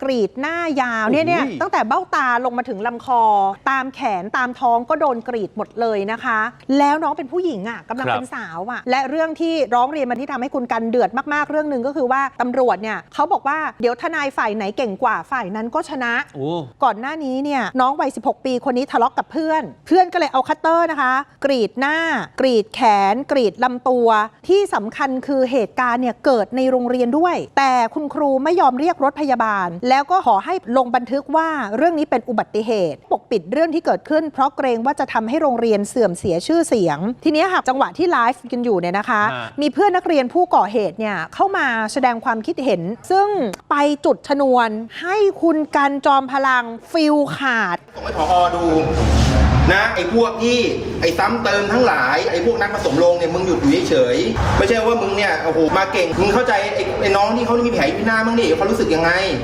กรีดหน้ายาวเนี่ยตั้งแต่เบ้าตาลงมาถึงลำคอตามแขนตามท้องก็โดนกรีดหมดเลยนะคะแล้วน้องเป็นผู้หญิงอ่ะกำลังเป็นสาวอ่ะและเรื่องที่ร้องเรียนมาที่ทำให้คุณกันเดือดมากๆเรื่องหนึ่งก็คือว่าตำรวจเนี่ยเขาบอกว่าเดี๋ยวทนายฝ่ายไหนเก่งกว่าฝ่ายนั้นก็ชนะก่อนหน้านี้เนี่ยน้องวัย16 ปีคนนี้ทะเลาะกับเพื่อนก็เลยเอาคัตเตอร์นะคะกรีดหน้ากรีดแขนกรีดลำตัวที่สำคัญคือเหตุการณ์เนี่ยเกิดในโรงเรียนด้วยแต่คุณครูไม่ยอมเรียกรถพยาบาลแล้วก็ขอให้ลงบันทึกว่าเรื่องนี้เป็นอุบัติเหตุปกปิดเรื่องที่เกิดขึ้นเพราะเกรงว่าจะทำให้โรงเรียนเสื่อมเสียชื่อเสียงทีนี้หากจังหวะที่ไลฟ์กันอยู่เนี่ยนะคะมีเพื่อนนักเรียนผู้ก่อเหตุเนี่ยเข้ามาแสดงความคิดเห็นซึ่งไปจุดชนวนให้คุณกันจอมพลังฟิลขาดส่งให้ผอ.ดูนะไอ้พวกที่ไอ้ซ้ำเติมทั้งหลายไอ้พวกนักผสมโรงเนี่ยมึงหยุดอยู่เฉยๆไม่ใช่ว่ามึงเนี่ยโอ้โหมาเก่งมึงเข้าใจไอ้น้องที่เขามีแผลอยู่ที่หน้ามึงดิเขารู้สึกยังไง